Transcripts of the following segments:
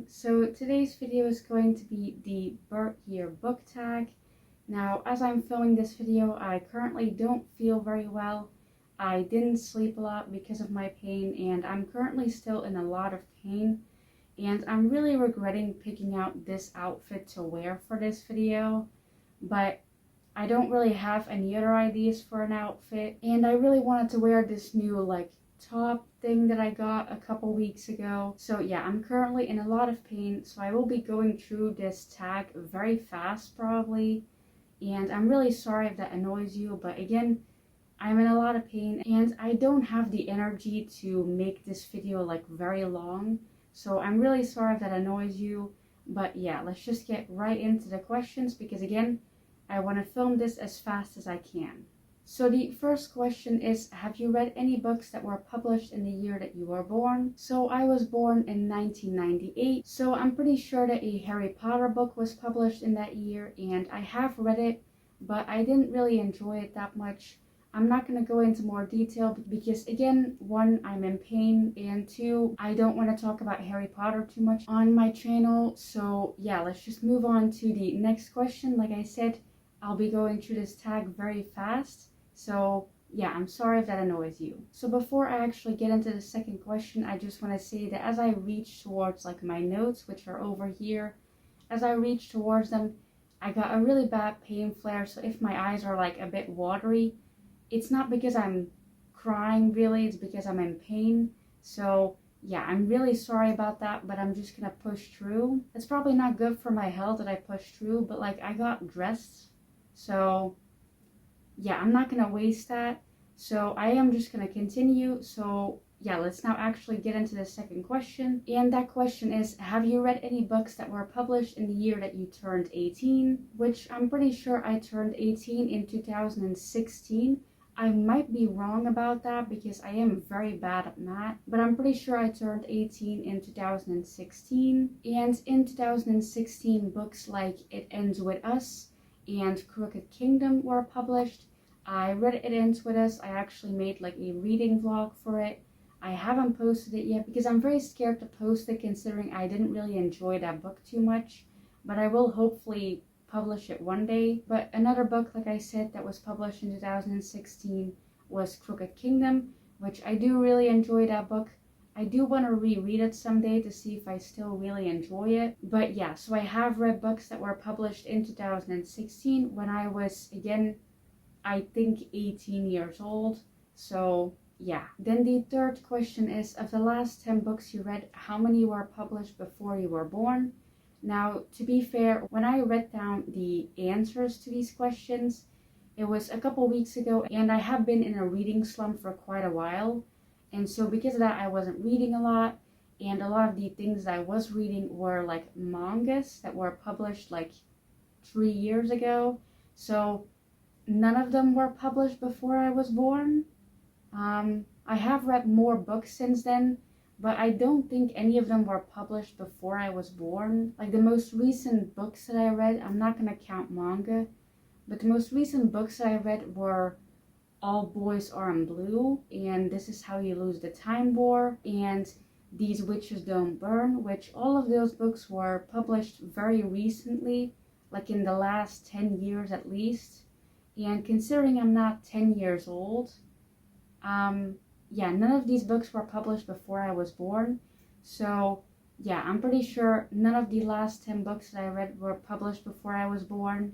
So today's video is going to be the birth year book tag. Now, as I'm filming this video, I currently don't feel very well. I didn't sleep a lot because of my pain, and I'm currently still in a lot of pain. And I'm really regretting picking out this outfit to wear for this video, but I don't really have any other ideas for an outfit. And I really wanted to wear this new top thing that I got a couple weeks ago. So yeah, I'm currently in a lot of pain, so I will be going through this tag very fast probably, and I'm really sorry if that annoys you, but again, I'm in a lot of pain and I don't have the energy to make this video very long, so I'm really sorry if that annoys you. But yeah, let's just get right into the questions, because again, I want to film this as fast as I can. So the first question is, have you read any books that were published in the year that you were born? So I was born in 1998, so I'm pretty sure that a Harry Potter book was published in that year, and I have read it, but I didn't really enjoy it that much. I'm not going to go into more detail because again, one, I'm in pain, and two, I don't want to talk about Harry Potter too much on my channel. So yeah, let's just move on to the next question. Like I said, I'll be going through this tag very fast. So yeah, I'm sorry if that annoys you. So before I actually get into the second question, I just want to say that as I reach towards my notes, which are over here, as I reach towards them, I got a really bad pain flare. So if my eyes are a bit watery, it's not because I'm crying really, it's because I'm in pain. So yeah, I'm really sorry about that, but I'm just gonna push through. It's probably not good for my health that I push through, but I got dressed. So yeah, I'm not gonna waste that. So I am just gonna continue. So yeah, let's now actually get into the second question. And that question is, have you read any books that were published in the year that you turned 18? Which I'm pretty sure I turned 18 in 2016. I might be wrong about that because I am very bad at math, but I'm pretty sure I turned 18 in 2016. And in 2016, books like It Ends With Us and Crooked Kingdom were published. I read It Ends With Us. I actually made a reading vlog for it. I haven't posted it yet because I'm very scared to post it, considering I didn't really enjoy that book too much, but I will hopefully publish it one day. But another book, like I said, that was published in 2016 was Crooked Kingdom, which I do really enjoy that book. I do want to reread it someday to see if I still really enjoy it. But yeah, so I have read books that were published in 2016 when I was, again, I think 18 years old. So yeah. Then the third question is, of the last 10 books you read, how many were published before you were born? Now, to be fair, when I read down the answers to these questions, it was a couple weeks ago, and I have been in a reading slump for quite a while. And so because of that, I wasn't reading a lot, and a lot of the things that I was reading were mangas that were published 3 years ago. So none of them were published before I was born. I have read more books since then, but I don't think any of them were published before I was born. The most recent books that I read, I'm not gonna count manga, but the most recent books that I read were All Boys Are in Blue, and This Is How You Lose the Time War, and These Witches Don't Burn, which all of those books were published very recently, in the last 10 years at least. And considering I'm not 10 years old, yeah, none of these books were published before I was born. So yeah, I'm pretty sure none of the last 10 books that I read were published before I was born.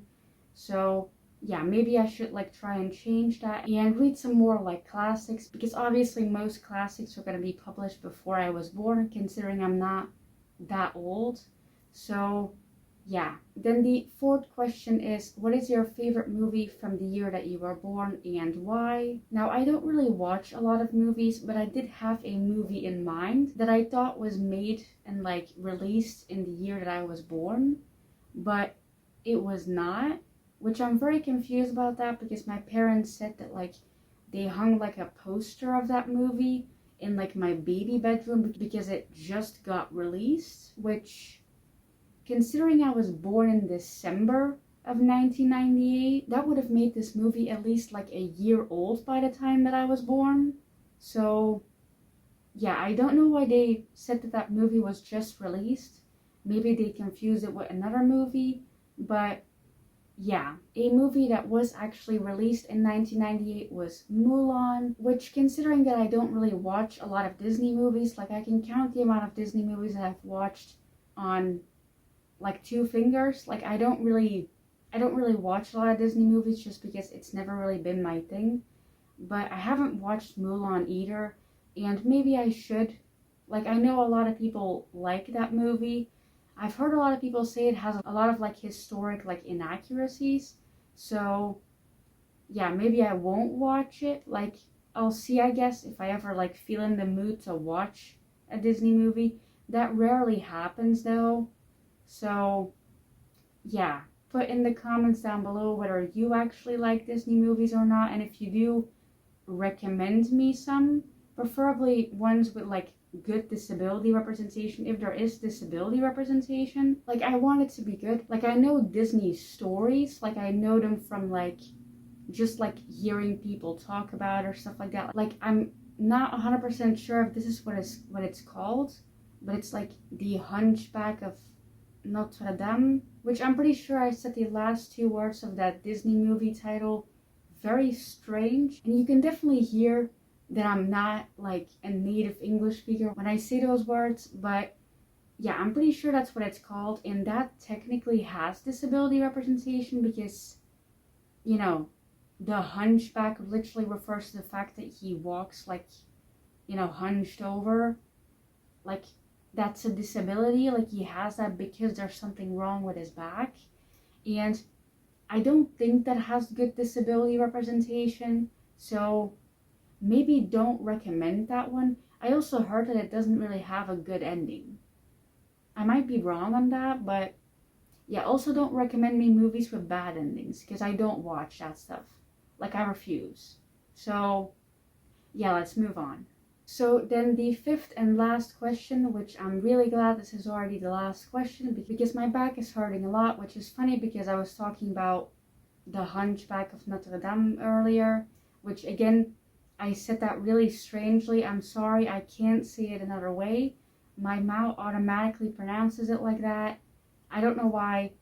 So yeah, maybe I should try and change that and read some more classics, because obviously most classics are going to be published before I was born, considering I'm not that old. So yeah. Then the fourth question is, what is your favorite movie from the year that you were born and why? Now, I don't really watch a lot of movies, but I did have a movie in mind that I thought was made and released in the year that I was born, but it was not, which I'm very confused about that, because my parents said that they hung a poster of that movie in my baby bedroom because it just got released, which, considering I was born in December of 1998, that would have made this movie at least a year old by the time that I was born. So yeah, I don't know why they said that that movie was just released, maybe they confused it with another movie. But yeah, a movie that was actually released in 1998 was Mulan, which, considering that I don't really watch a lot of Disney movies, like I can count the amount of Disney movies that I've watched on like two fingers. Like I don't really watch a lot of Disney movies just because it's never really been my thing. But I haven't watched Mulan either, and maybe I should. Like I know a lot of people like that movie. I've heard a lot of people say it has a lot of like historic like inaccuracies. So yeah, maybe I won't watch it. Like I'll see, I guess, if I ever like feel in the mood to watch a Disney movie. That rarely happens though. So yeah, put in the comments down below whether you actually like Disney movies or not, and if you do, recommend me some, preferably ones with like good disability representation, if there is disability representation. Like I want it to be good. Like I know Disney stories, like I know them from like just like hearing people talk about or stuff like that. Like I'm not 100% sure if this is what it's called, but it's like The Hunchback of Notre Dame, which I'm pretty sure I said the last two words of that Disney movie title very strange. And you can definitely hear that I'm not like a native English speaker when I say those words, but yeah, I'm pretty sure that's what it's called. And that technically has disability representation because, you know, the hunchback literally refers to the fact that he walks like, you know, hunched over. Like that's a disability. Like he has that because there's something wrong with his back. And I don't think that has good disability representation, so maybe don't recommend that one. I also heard that it doesn't really have a good ending. I might be wrong on that, but yeah, also don't recommend me movies with bad endings, because I don't watch that stuff. Like, I refuse. So, yeah, let's move on. So then the fifth and last question, which I'm really glad this is already the last question, because my back is hurting a lot, which is funny because I was talking about The Hunchback of Notre Dame earlier, which again, I said that really strangely. I'm sorry, I can't say it another way. My mouth automatically pronounces it like that. I don't know why.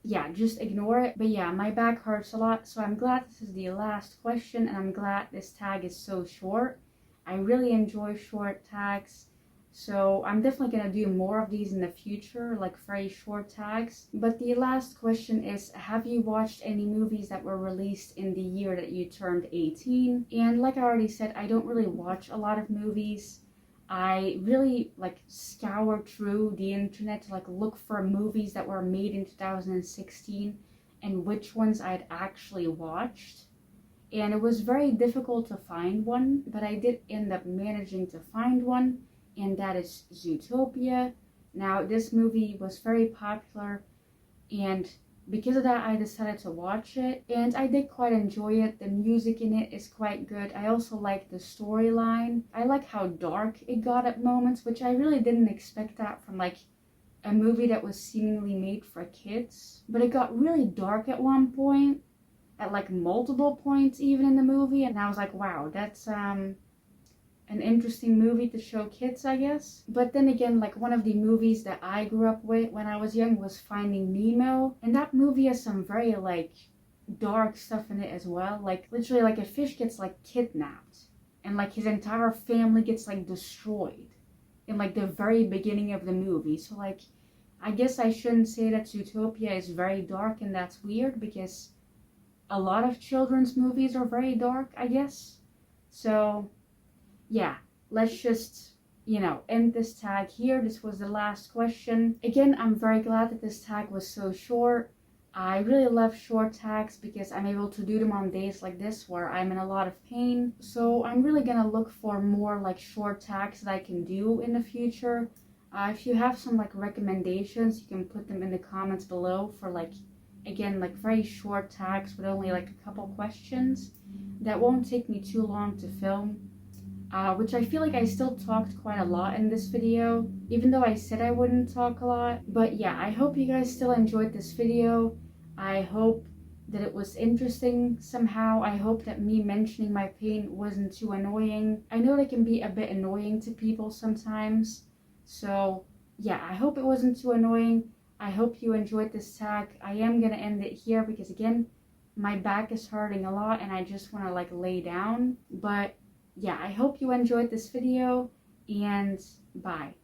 Yeah, just ignore it. But yeah, my back hurts a lot, so I'm glad this is the last question, and I'm glad this tag is so short. I really enjoy short tags, so I'm definitely gonna do more of these in the future, like very short tags. But the last question is, have you watched any movies that were released in the year that you turned 18? And like I already said, I don't really watch a lot of movies. I really like scour through the internet to like look for movies that were made in 2016 and which ones I'd actually watched. And it was very difficult to find one, but I did end up managing to find one, and that is Zootopia. Now, this movie was very popular, and because of that, I decided to watch it, and I did quite enjoy it. The music in it is quite good. I also like the storyline. I like how dark it got at moments, which I really didn't expect that from like a movie that was seemingly made for kids. But it got really dark at one point, at like multiple points even in the movie, and I was like, wow, that's an interesting movie to show kids, I guess. But then again, like one of the movies that I grew up with when I was young was Finding Nemo, and that movie has some very like dark stuff in it as well. Like literally, like a fish gets like kidnapped, and like his entire family gets like destroyed in like the very beginning of the movie. So like, I guess I shouldn't say that Zootopia is very dark, and that's weird because a lot of children's movies are very dark, I guess. So yeah, let's just, you know, end this tag here. This was the last question. Again, I'm very glad that this tag was so short. I really love short tags because I'm able to do them on days like this where I'm in a lot of pain. So I'm really gonna look for more like short tags that I can do in the future. If you have some like recommendations, you can put them in the comments below for like, again, like very short tags with only like a couple questions that won't take me too long to film, which I feel like I still talked quite a lot in this video, even though I said I wouldn't talk a lot. But yeah, I hope you guys still enjoyed this video. I hope that it was interesting somehow. I hope that me mentioning my pain wasn't too annoying. I know they can be a bit annoying to people sometimes, so yeah, I hope it wasn't too annoying. I hope you enjoyed this tag. I am gonna end it here because again, my back is hurting a lot and I just want to like lay down. But yeah, I hope you enjoyed this video and bye.